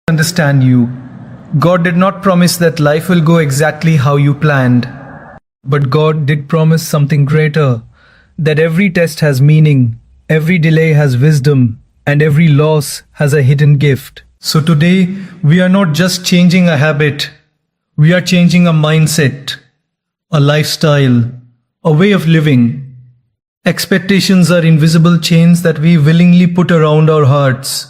Understand you. God did not promise that life will go exactly how you planned. But God did promise something greater, that every test has meaning, every delay has wisdom, and every loss has a hidden gift. So today, we are not just changing a habit, we are changing a mindset, a lifestyle, a way of living. Expectations are invisible chains that we willingly put around our hearts.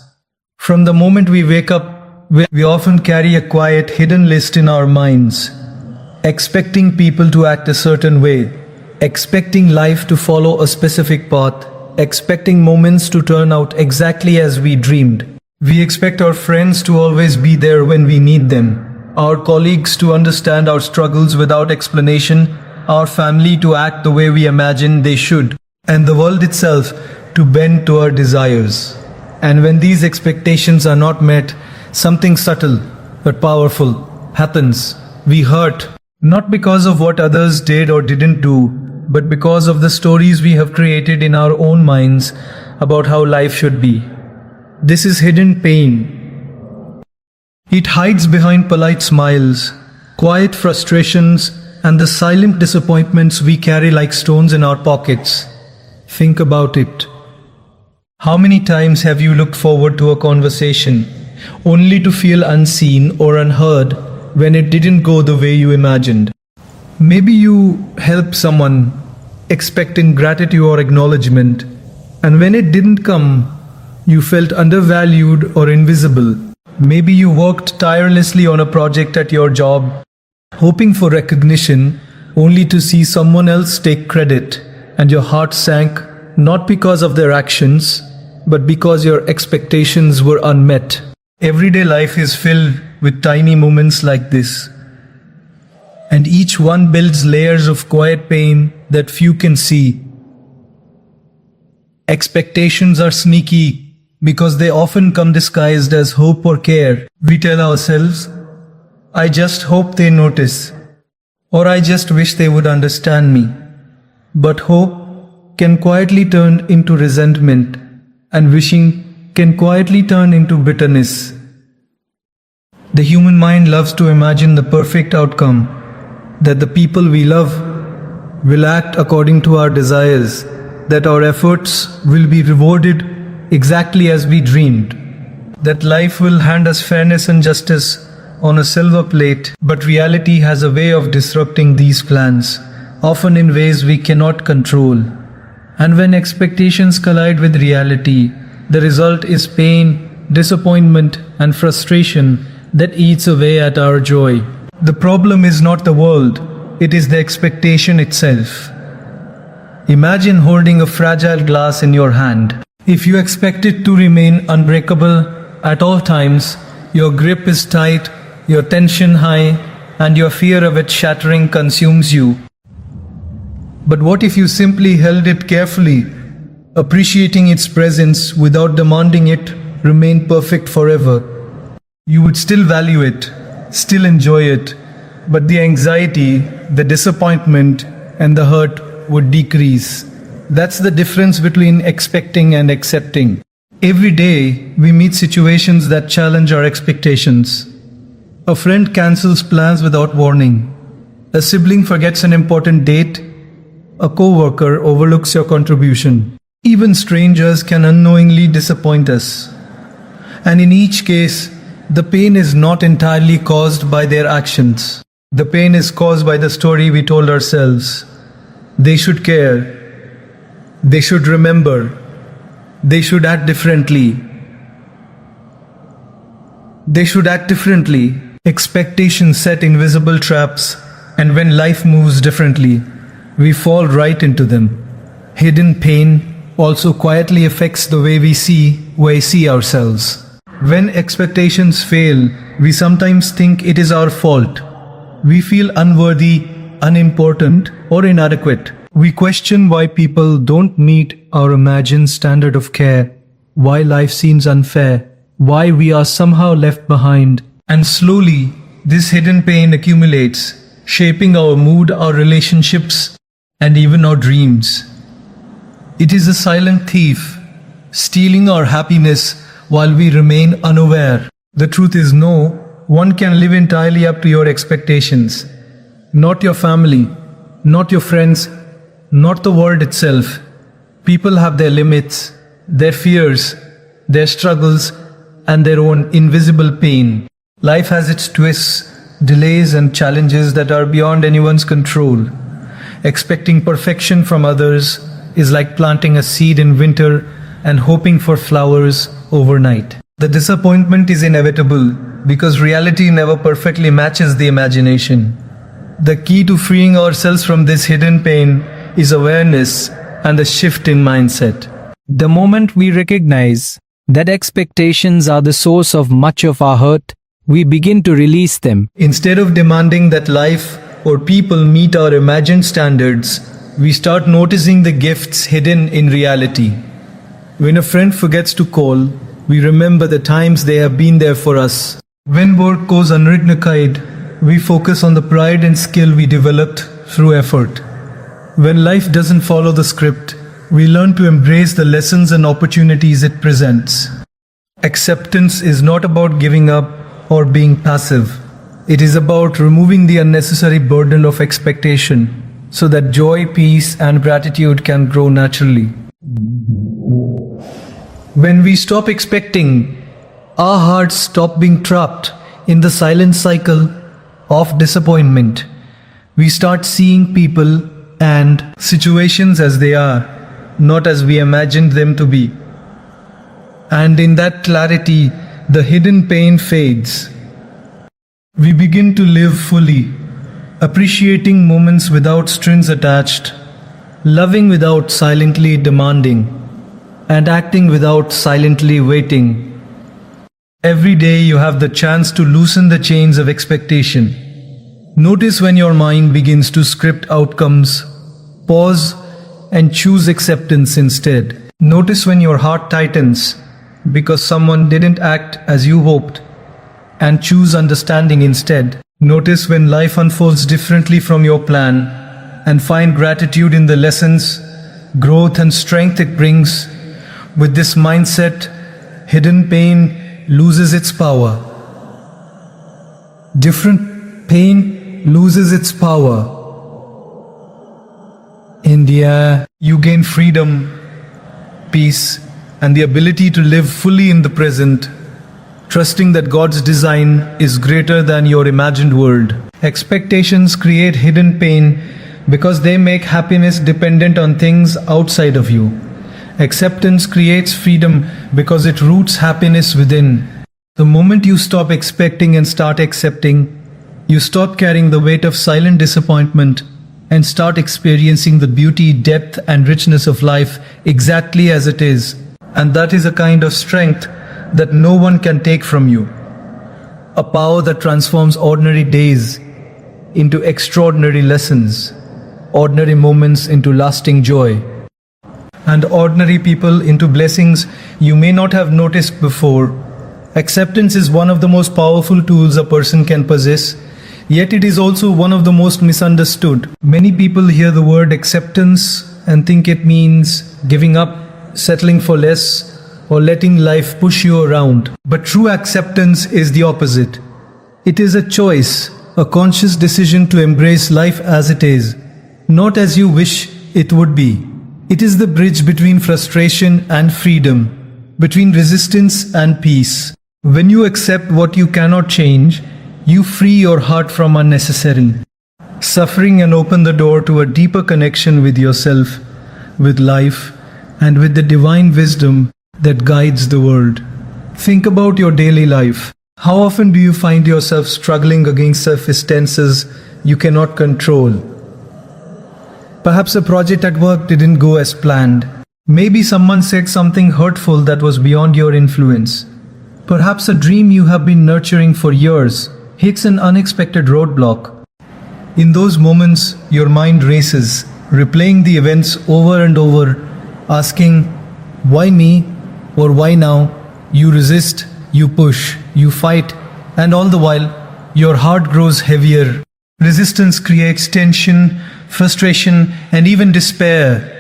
From the moment we wake up, we often carry a quiet, hidden list in our minds, expecting people to act a certain way, expecting life to follow a specific path, expecting moments to turn out exactly as we dreamed. We expect our friends to always be there when we need them, our colleagues to understand our struggles without explanation, our family to act the way we imagine they should, and the world itself to bend to our desires. And when these expectations are not met, something subtle but powerful happens. We hurt, not because of what others did or didn't do, but because of the stories we have created in our own minds about how life should be. This is hidden pain. It hides behind polite smiles, quiet frustrations, and the silent disappointments we carry like stones in our pockets. Think about it. How many times have you looked forward to a conversation only to feel unseen or unheard when it didn't go the way you imagined? Maybe you helped someone expecting gratitude or acknowledgement, and when it didn't come, you felt undervalued or invisible. Maybe you worked tirelessly on a project at your job, hoping for recognition, only to see someone else take credit, and your heart sank not because of their actions, but because your expectations were unmet. Everyday life is filled with tiny moments like this, and each one builds layers of quiet pain that few can see. Expectations are sneaky because they often come disguised as hope or care. We tell ourselves, "I just hope they notice," or "I just wish they would understand me." But hope can quietly turn into resentment, and wishing can quietly turn into bitterness. The human mind loves to imagine the perfect outcome, that the people we love will act according to our desires, that our efforts will be rewarded exactly as we dreamed, that life will hand us fairness and justice on a silver plate. But reality has a way of disrupting these plans, often in ways we cannot control. And when expectations collide with reality, the result is pain, disappointment, and frustration that eats away at our joy. The problem is not the world, it is the expectation itself. Imagine holding a fragile glass in your hand. If you expect it to remain unbreakable at all times, your grip is tight, your tension high, and your fear of it shattering consumes you. But what if you simply held it carefully, appreciating its presence without demanding it remain perfect forever? You would still value it, still enjoy it, but the anxiety, the disappointment, and the hurt would decrease. That's the difference between expecting and accepting. Every day, we meet situations that challenge our expectations. A friend cancels plans without warning. A sibling forgets an important date. A co-worker overlooks your contribution. Even strangers can unknowingly disappoint us. And in each case, the pain is not entirely caused by their actions. The pain is caused by the story we told ourselves. They should care. They should remember. They should act differently. They should act differently. Expectations set invisible traps, and when life moves differently, we fall right into them. Hidden pain also quietly affects the way we see ourselves. When expectations fail, we sometimes think it is our fault. We feel unworthy, unimportant, or inadequate. We question why people don't meet our imagined standard of care, why life seems unfair, why we are somehow left behind. And slowly, this hidden pain accumulates, shaping our mood, our relationships, and even our dreams. It is a silent thief, stealing our happiness while we remain unaware. The truth is no, one can live entirely up to your expectations. Not your family, not your friends, not the world itself. People have their limits, their fears, their struggles, and their own invisible pain. Life has its twists, delays, and challenges that are beyond anyone's control. Expecting perfection from others is like planting a seed in winter and hoping for flowers overnight. The disappointment is inevitable because reality never perfectly matches the imagination. The key to freeing ourselves from this hidden pain is awareness and a shift in mindset. The moment we recognize that expectations are the source of much of our hurt, we begin to release them. Instead of demanding that life or people meet our imagined standards, we start noticing the gifts hidden in reality. When a friend forgets to call, we remember the times they have been there for us. When work goes unrecognized, we focus on the pride and skill we developed through effort. When life doesn't follow the script, we learn to embrace the lessons and opportunities it presents. Acceptance is not about giving up or being passive. It is about removing the unnecessary burden of expectation so that joy, peace, and gratitude can grow naturally. When we stop expecting, our hearts stop being trapped in the silent cycle of disappointment. We start seeing people and situations as they are, not as we imagined them to be. And in that clarity, the hidden pain fades. We begin to live fully, appreciating moments without strings attached, loving without silently demanding, and acting without silently waiting. Every day you have the chance to loosen the chains of expectation. Notice when your mind begins to script outcomes, pause, and choose acceptance instead. Notice when your heart tightens because someone didn't act as you hoped, and choose understanding instead. Notice when life unfolds differently from your plan, and find gratitude in the lessons, growth, and strength it brings. With this mindset, hidden pain loses its power. Different pain loses its power. India, you gain freedom, peace, and the ability to live fully in the present, trusting that God's design is greater than your imagined world. Expectations create hidden pain because they make happiness dependent on things outside of you. Acceptance creates freedom because it roots happiness within. The moment you stop expecting and start accepting, you stop carrying the weight of silent disappointment and start experiencing the beauty, depth, and richness of life exactly as it is. And that is a kind of strength that no one can take from you. A power that transforms ordinary days into extraordinary lessons, ordinary moments into lasting joy, and ordinary people into blessings you may not have noticed before. Acceptance is one of the most powerful tools a person can possess, yet it is also one of the most misunderstood. Many people hear the word acceptance and think it means giving up, settling for less, or letting life push you around. But true acceptance is the opposite. It is a choice, a conscious decision to embrace life as it is, not as you wish it would be. It is the bridge between frustration and freedom, between resistance and peace. When you accept what you cannot change, you free your heart from unnecessary suffering and open the door to a deeper connection with yourself, with life, and with the divine wisdom that guides the world. Think about your daily life. How often do you find yourself struggling against circumstances you cannot control? Perhaps a project at work didn't go as planned. Maybe someone said something hurtful that was beyond your influence. Perhaps a dream you have been nurturing for years hits an unexpected roadblock. In those moments, your mind races, replaying the events over and over, asking, why me or why now? You resist, you push, you fight, and all the while, your heart grows heavier. Resistance creates tension, frustration, and even despair.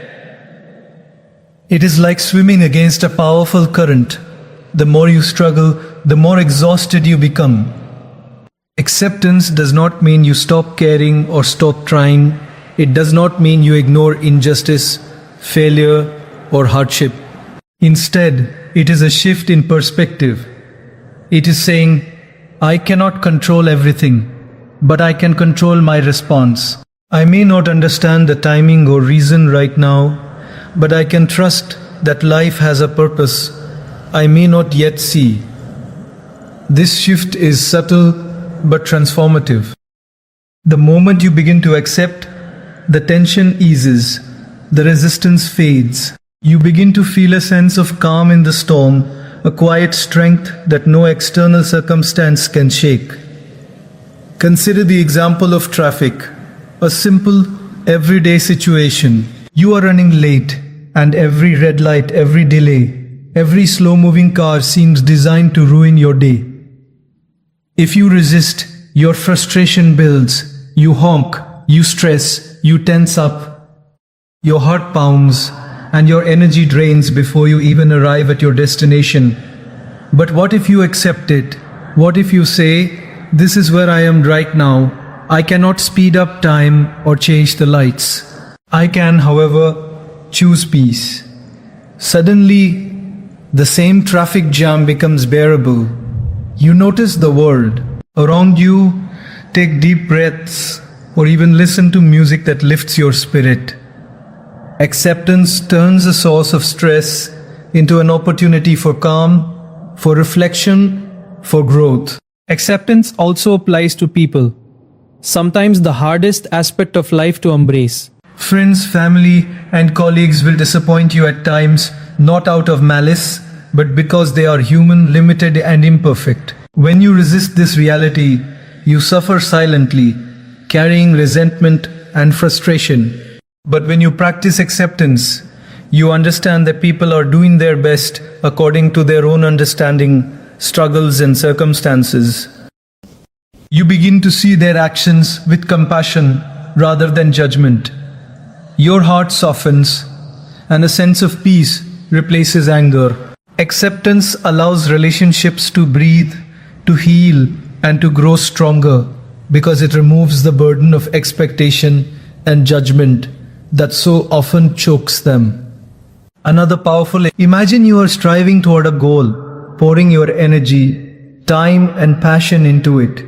It is like swimming against a powerful current. The more you struggle, the more exhausted you become. Acceptance does not mean you stop caring or stop trying. It does not mean you ignore injustice, failure, or hardship. Instead, it is a shift in perspective. It is saying, I cannot control everything, but I can control my response. I may not understand the timing or reason right now, but I can trust that life has a purpose I may not yet see. This shift is subtle but transformative. The moment you begin to accept, the tension eases, the resistance fades. You begin to feel a sense of calm in the storm, a quiet strength that no external circumstance can shake. Consider the example of traffic, a simple, everyday situation. You are running late, and every red light, every delay, every slow-moving car seems designed to ruin your day. If you resist, your frustration builds. You honk, you stress, you tense up. Your heart pounds, and your energy drains before you even arrive at your destination. But what if you accept it? What if you say, this is where I am right now. I cannot speed up time or change the lights. I can, however, choose peace. Suddenly, the same traffic jam becomes bearable. You notice the world around you, take deep breaths, or even listen to music that lifts your spirit. Acceptance turns a source of stress into an opportunity for calm, for reflection, for growth. Acceptance also applies to people. Sometimes the hardest aspect of life to embrace. Friends, family, and colleagues will disappoint you at times, not out of malice, but because they are human, limited, and imperfect. When you resist this reality, you suffer silently, carrying resentment and frustration. But when you practice acceptance, you understand that people are doing their best according to their own understanding, struggles, and circumstances. You begin to see their actions with compassion rather than judgment. Your heart softens, and a sense of peace replaces anger. Acceptance allows relationships to breathe, to heal, and to grow stronger because it removes the burden of expectation and judgment that so often chokes them. Another powerful, imagine you are striving toward a goal, pouring your energy, time, and passion into it,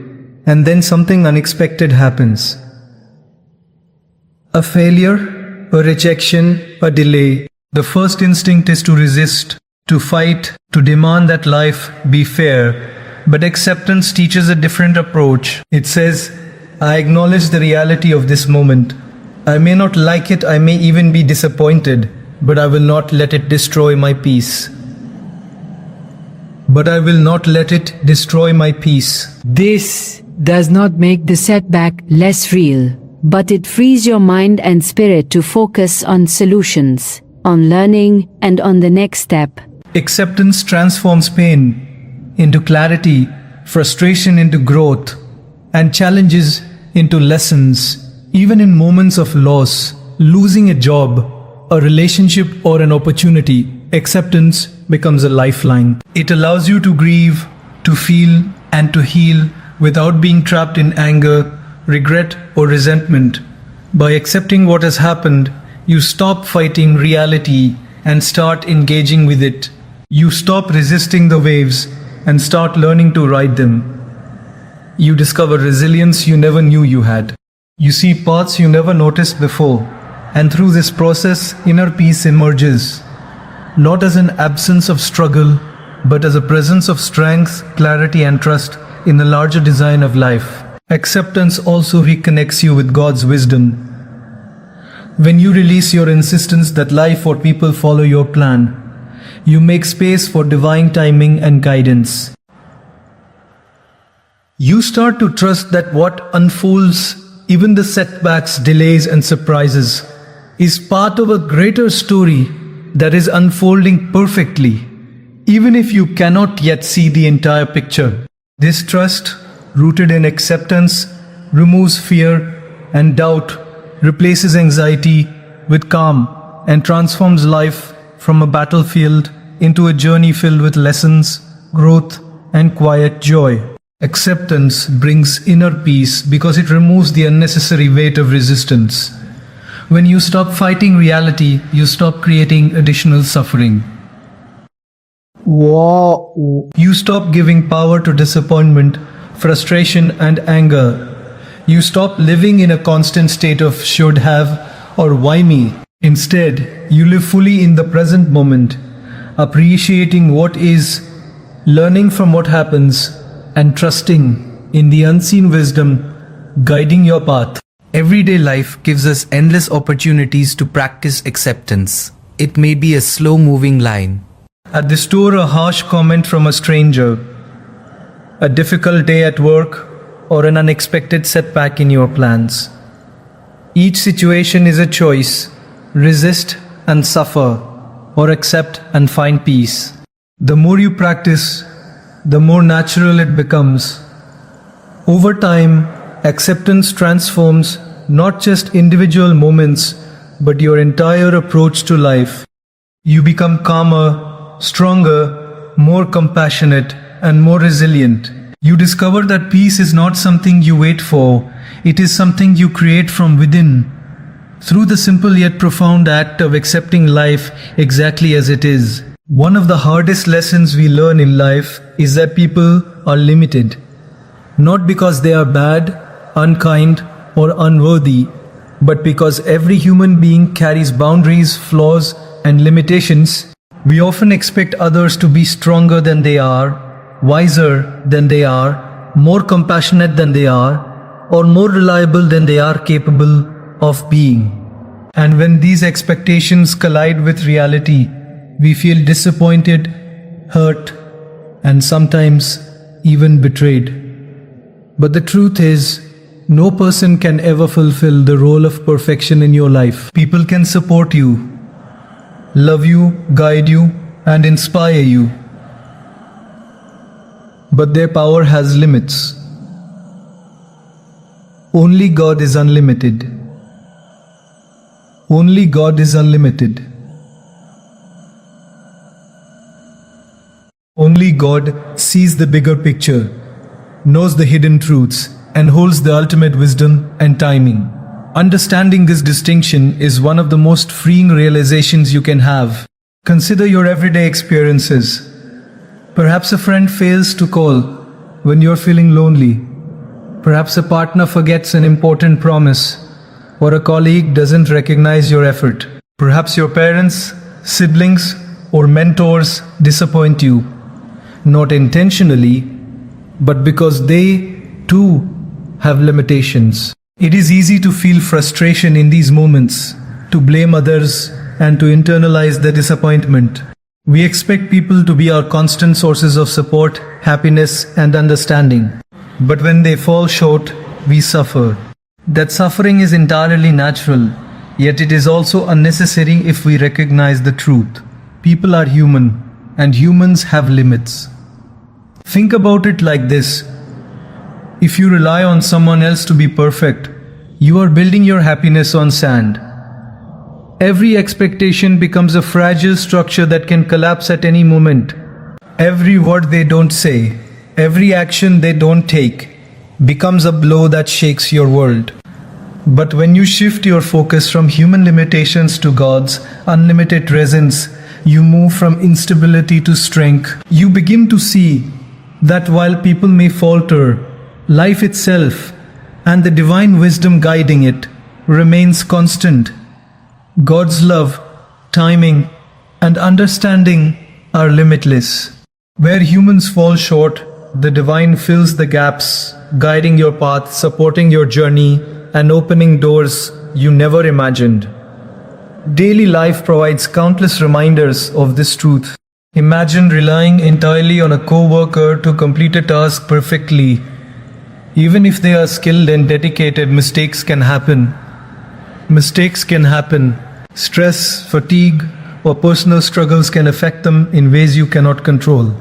and then something unexpected happens. A failure, a rejection, a delay. The first instinct is to resist, to fight, to demand that life be fair. But acceptance teaches a different approach. It says, I acknowledge the reality of this moment. I may not like it, I may even be disappointed, but I will not let it destroy my peace. This does not make the setback less real, but it frees your mind and spirit to focus on solutions, on learning, and on the next step. Acceptance transforms pain into clarity, frustration into growth, and challenges into lessons. Even in moments of loss, losing a job, a relationship, or an opportunity, acceptance becomes a lifeline. It allows you to grieve, to feel, and to heal without being trapped in anger, regret, or resentment. By accepting what has happened, you stop fighting reality and start engaging with it. You stop resisting the waves and start learning to ride them. You discover resilience you never knew you had. You see paths you never noticed before, and through this process, inner peace emerges, not as an absence of struggle, but as a presence of strength, clarity, and trust in the larger design of life. Acceptance also reconnects you with God's wisdom. When you release your insistence that life or people follow your plan, you make space for divine timing and guidance. You start to trust that what unfolds, even the setbacks, delays, and surprises, is part of a greater story that is unfolding perfectly, even if you cannot yet see the entire picture. This trust, rooted in acceptance, removes fear and doubt, replaces anxiety with calm, and transforms life from a battlefield into a journey filled with lessons, growth, and quiet joy. Acceptance brings inner peace because it removes the unnecessary weight of resistance. When you stop fighting reality, you stop creating additional suffering. You stop giving power to disappointment, frustration, and anger. You stop living in a constant state of should have or why me. Instead, you live fully in the present moment, appreciating what is, learning from what happens, and trusting in the unseen wisdom guiding your path. Everyday life gives us endless opportunities to practice acceptance. It may be a slow-moving line. At the store, a harsh comment from a stranger, a difficult day at work, or an unexpected setback in your plans. Each situation is a choice: resist and suffer, or accept and find peace. The more you practice, the more natural it becomes. Over time, acceptance transforms not just individual moments, but your entire approach to life. You become calmer, stronger, more compassionate, and more resilient. You discover that peace is not something you wait for, it is something you create from within, through the simple yet profound act of accepting life exactly as it is. One of the hardest lessons we learn in life is that people are limited. Not because they are bad, unkind, or unworthy, but because every human being carries boundaries, flaws, and limitations. We often expect others to be stronger than they are, wiser than they are, more compassionate than they are, or more reliable than they are capable of being. And when these expectations collide with reality, we feel disappointed, hurt, and sometimes even betrayed. But the truth is, no person can ever fulfill the role of perfection in your life. People can support you, love you, guide you, and inspire you. But their power has limits. Only God is unlimited. Only God is unlimited. Only God sees the bigger picture, knows the hidden truths, and holds the ultimate wisdom and timing. Understanding this distinction is one of the most freeing realizations you can have. Consider your everyday experiences. Perhaps a friend fails to call when you're feeling lonely. Perhaps a partner forgets an important promise, or a colleague doesn't recognize your effort. Perhaps your parents, siblings, or mentors disappoint you, not intentionally, but because they, too, have limitations. It is easy to feel frustration in these moments, to blame others, and to internalize the disappointment. We expect people to be our constant sources of support, happiness, and understanding. But when they fall short, we suffer. That suffering is entirely natural, yet it is also unnecessary if we recognize the truth. People are human, and humans have limits. Think about it like this. If you rely on someone else to be perfect, you are building your happiness on sand. Every expectation becomes a fragile structure that can collapse at any moment. Every word they don't say, every action they don't take, becomes a blow that shakes your world. But when you shift your focus from human limitations to God's unlimited presence, you move from instability to strength. You begin to see that while people may falter, life itself and the divine wisdom guiding it remains constant. God's love, timing, and understanding are limitless. Where humans fall short, the divine fills the gaps, guiding your path, supporting your journey, and opening doors you never imagined. Daily life provides countless reminders of this truth. Imagine relying entirely on a co-worker to complete a task perfectly. Even if they are skilled and dedicated, mistakes can happen. Stress, fatigue, or personal struggles can affect them in ways you cannot control.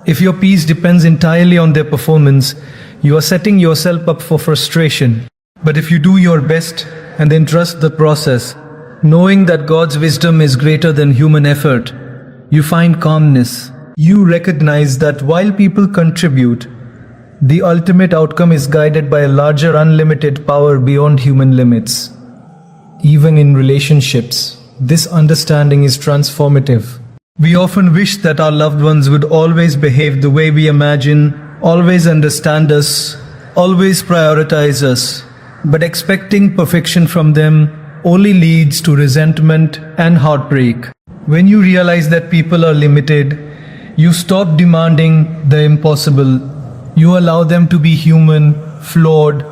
If your peace depends entirely on their performance, you are setting yourself up for frustration. But if you do your best and then trust the process, knowing that God's wisdom is greater than human effort, you find calmness, You recognize that while people contribute, the ultimate outcome is guided by a larger unlimited power beyond human limits. Even in relationships, this understanding is transformative. We often wish that our loved ones would always behave the way we imagine, always understand us, always prioritize us. But expecting perfection from them only leads to resentment and heartbreak. When you realize that people are limited, you stop demanding the impossible. You allow them to be human, flawed,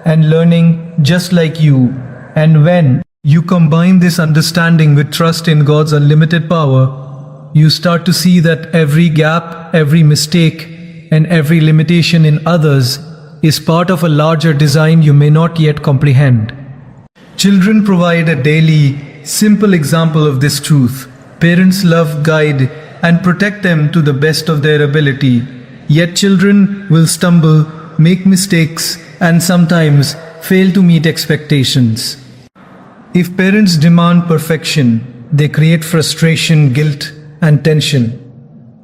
and learning just like you. And when you combine this understanding with trust in God's unlimited power, you start to see that every gap, every mistake, and every limitation in others is part of a larger design you may not yet comprehend. Children provide a daily, simple example of this truth. Parents love, guide, and protect them to the best of their ability. Yet children will stumble, make mistakes, and sometimes fail to meet expectations. If parents demand perfection, they create frustration, guilt, and tension.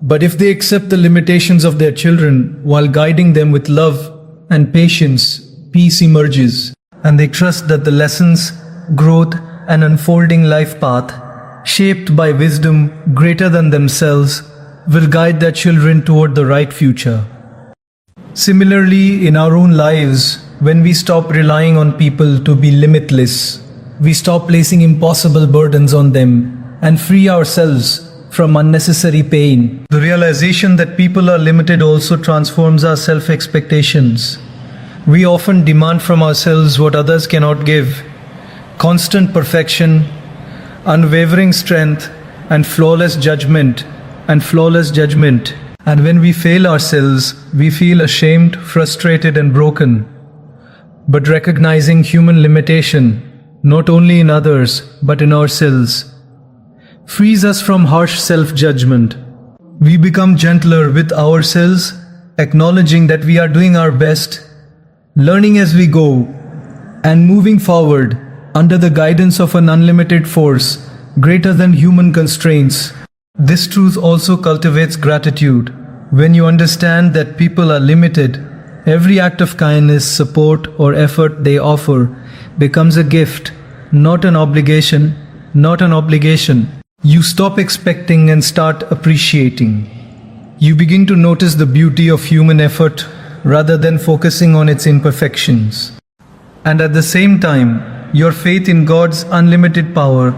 But if they accept the limitations of their children while guiding them with love and patience, peace emerges, and they trust that the lessons, growth, and unfolding life path, shaped by wisdom greater than themselves, will guide their children toward the right future. Similarly, in our own lives, when we stop relying on people to be limitless, we stop placing impossible burdens on them and free ourselves from unnecessary pain. The realization that people are limited also transforms our self-expectations. We often demand from ourselves what others cannot give: constant perfection, unwavering strength, and flawless judgment. And when we fail ourselves, we feel ashamed, frustrated, and broken. But recognizing human limitation, not only in others, but in ourselves, frees us from harsh self-judgment. We become gentler with ourselves, acknowledging that we are doing our best, learning as we go, and moving forward under the guidance of an unlimited force greater than human constraints. This truth also cultivates gratitude. When you understand that people are limited, every act of kindness, support, or effort they offer becomes a gift, not an obligation. You stop expecting and start appreciating. You begin to notice the beauty of human effort rather than focusing on its imperfections. And at the same time, your faith in God's unlimited power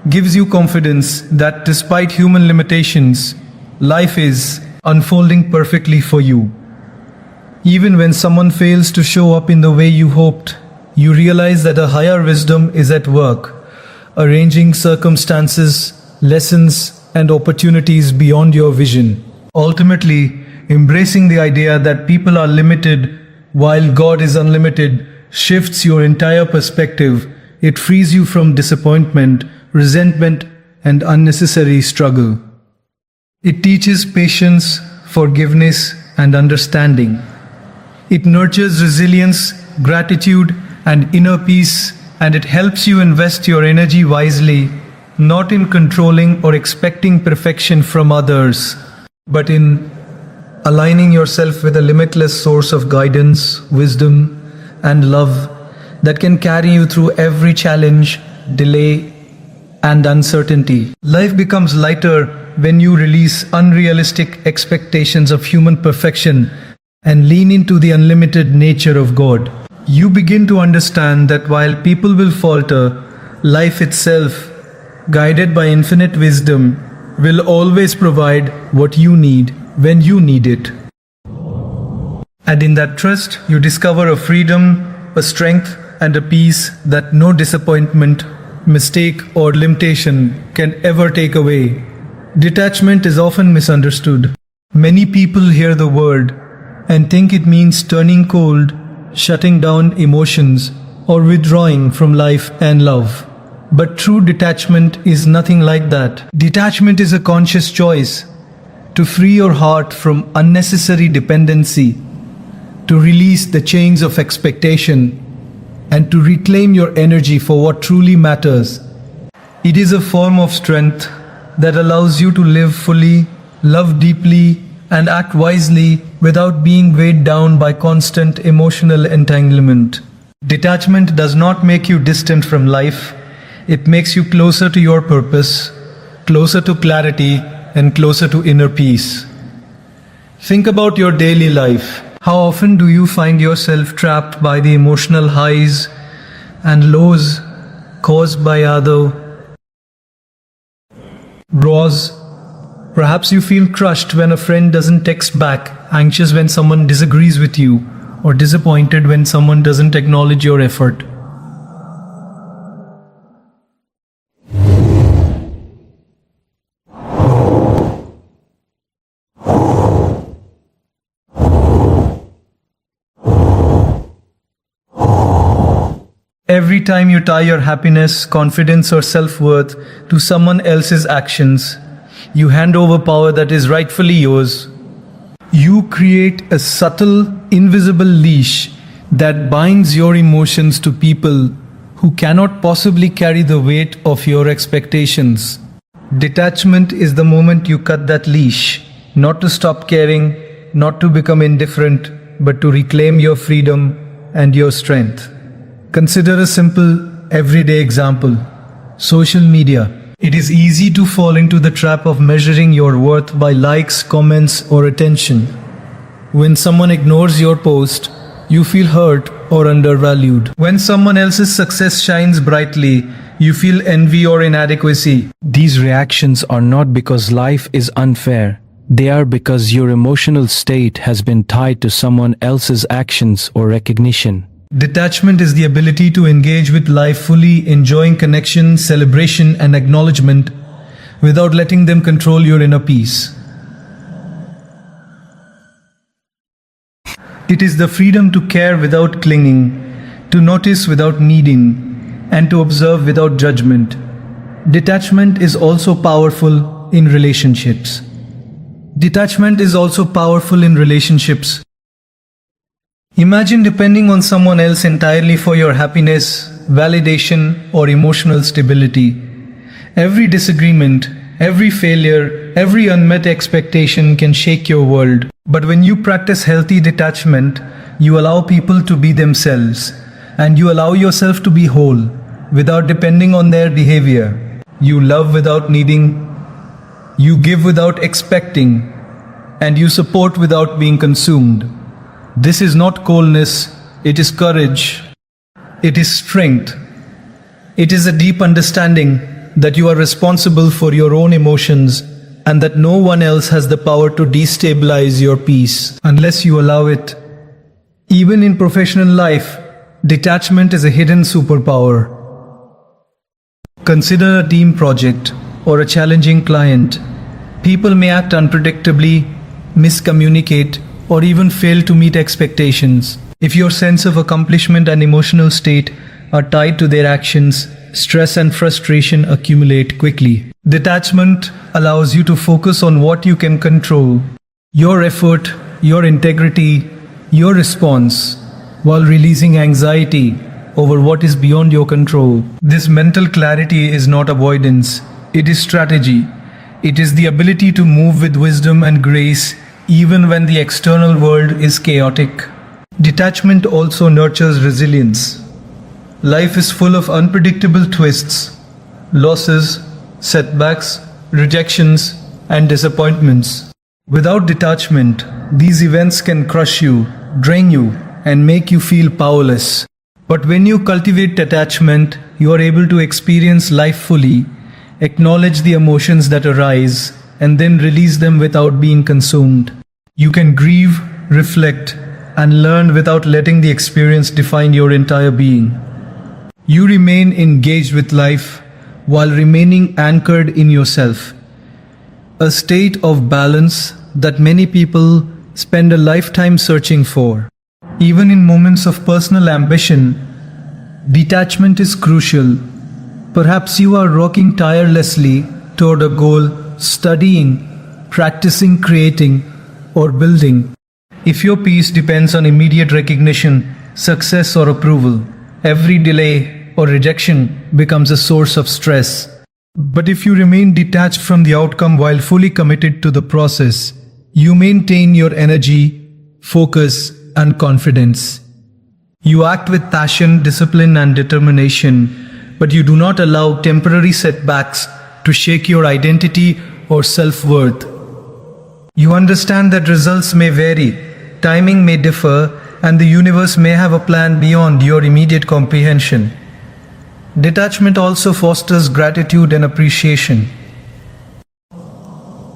gives you confidence that despite human limitations, life is unfolding perfectly for you. Even when someone fails to show up in the way you hoped, you realize that a higher wisdom is at work, arranging circumstances, lessons, and opportunities beyond your vision. Ultimately, embracing the idea that people are limited while God is unlimited shifts your entire perspective. It frees you from disappointment, resentment, and unnecessary struggle. It teaches patience, forgiveness, and understanding. It nurtures resilience, gratitude, and inner peace, and it helps you invest your energy wisely, not in controlling or expecting perfection from others, but in aligning yourself with a limitless source of guidance, wisdom, and love that can carry you through every challenge, delay, and uncertainty. Life becomes lighter when you release unrealistic expectations of human perfection and lean into the unlimited nature of God. You begin to understand that while people will falter, life itself, guided by infinite wisdom, will always provide what you need when you need it. And in that trust, you discover a freedom, a strength, and a peace that no disappointment, mistake, or limitation can ever take away. Detachment is often misunderstood. Many people hear the word and think it means turning cold, shutting down emotions, or withdrawing from life and love. But true detachment is nothing like that. Detachment is a conscious choice to free your heart from unnecessary dependency, to release the chains of expectation, and to reclaim your energy for what truly matters. It is a form of strength that allows you to live fully, love deeply, and act wisely without being weighed down by constant emotional entanglement. Detachment does not make you distant from life, it makes you closer to your purpose, closer to clarity, and closer to inner peace. Think about your daily life. How often do you find yourself trapped by the emotional highs and lows caused by other raws? Perhaps you feel crushed when a friend doesn't text back, anxious when someone disagrees with you, or disappointed when someone doesn't acknowledge your effort. Every time you tie your happiness, confidence, or self-worth to someone else's actions, you hand over power that is rightfully yours. You create a subtle, invisible leash that binds your emotions to people who cannot possibly carry the weight of your expectations. Detachment is the moment you cut that leash, not to stop caring, not to become indifferent, but to reclaim your freedom and your strength. Consider a simple, everyday example. Social media. It is easy to fall into the trap of measuring your worth by likes, comments, or attention. When someone ignores your post, you feel hurt or undervalued. When someone else's success shines brightly, you feel envy or inadequacy. These reactions are not because life is unfair. They are because your emotional state has been tied to someone else's actions or recognition. Detachment is the ability to engage with life fully, enjoying connection, celebration, and acknowledgement without letting them control your inner peace. It is the freedom to care without clinging, to notice without needing, and to observe without judgment. Detachment is also powerful in relationships. Detachment is also powerful in relationships. Imagine depending on someone else entirely for your happiness, validation, or emotional stability. Every disagreement, every failure, every unmet expectation can shake your world. But when you practice healthy detachment, you allow people to be themselves, and you allow yourself to be whole without depending on their behavior. You love without needing, you give without expecting, and you support without being consumed. This is not coldness, it is courage. It is strength. It is a deep understanding that you are responsible for your own emotions and that no one else has the power to destabilize your peace unless you allow it. Even in professional life, detachment is a hidden superpower. Consider a team project or a challenging client. People may act unpredictably, miscommunicate, or even fail to meet expectations. If your sense of accomplishment and emotional state are tied to their actions, stress and frustration accumulate quickly. Detachment allows you to focus on what you can control, your effort, your integrity, your response, while releasing anxiety over what is beyond your control. This mental clarity is not avoidance, it is strategy. It is the ability to move with wisdom and grace even when the external world is chaotic. Detachment also nurtures resilience. Life is full of unpredictable twists, losses, setbacks, rejections, and disappointments. Without detachment, these events can crush you, drain you, and make you feel powerless. But when you cultivate detachment, you are able to experience life fully, acknowledge the emotions that arise, and then release them without being consumed. You can grieve, reflect, and learn without letting the experience define your entire being. You remain engaged with life while remaining anchored in yourself. A state of balance that many people spend a lifetime searching for. Even in moments of personal ambition, detachment is crucial. Perhaps you are rocking tirelessly toward a goal, studying, practicing, creating, or building. If your peace depends on immediate recognition, success, or approval, every delay or rejection becomes a source of stress. But if you remain detached from the outcome while fully committed to the process, you maintain your energy, focus, and confidence. You act with passion, discipline, and determination, but you do not allow temporary setbacks to shake your identity or self-worth. You understand that results may vary, timing may differ, and the universe may have a plan beyond your immediate comprehension. Detachment also fosters gratitude and appreciation.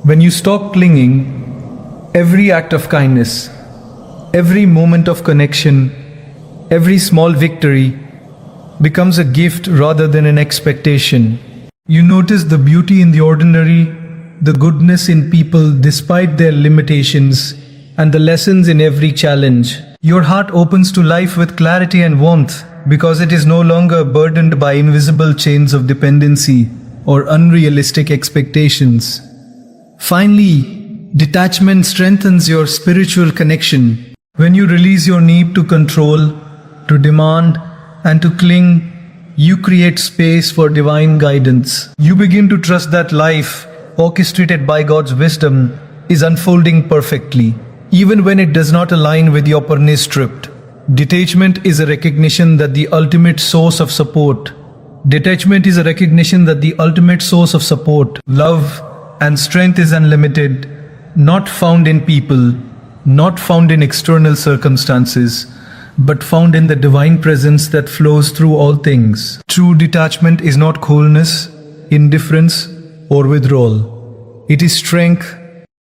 When you stop clinging, every act of kindness, every moment of connection, every small victory becomes a gift rather than an expectation. You notice the beauty in the ordinary, the goodness in people despite their limitations, and the lessons in every challenge. Your heart opens to life with clarity and warmth because it is no longer burdened by invisible chains of dependency or unrealistic expectations. Finally, detachment strengthens your spiritual connection. When you release your need to control, to demand, and to cling, you create space for divine guidance. You begin to trust that life, orchestrated by God's wisdom, is unfolding perfectly, even when it does not align with your purpose script. Detachment is a recognition that the ultimate source of support, love, and strength is unlimited, not found in people, not found in external circumstances, but found in the divine presence that flows through all things. True detachment is not coolness, indifference, or withdrawal. It is strength,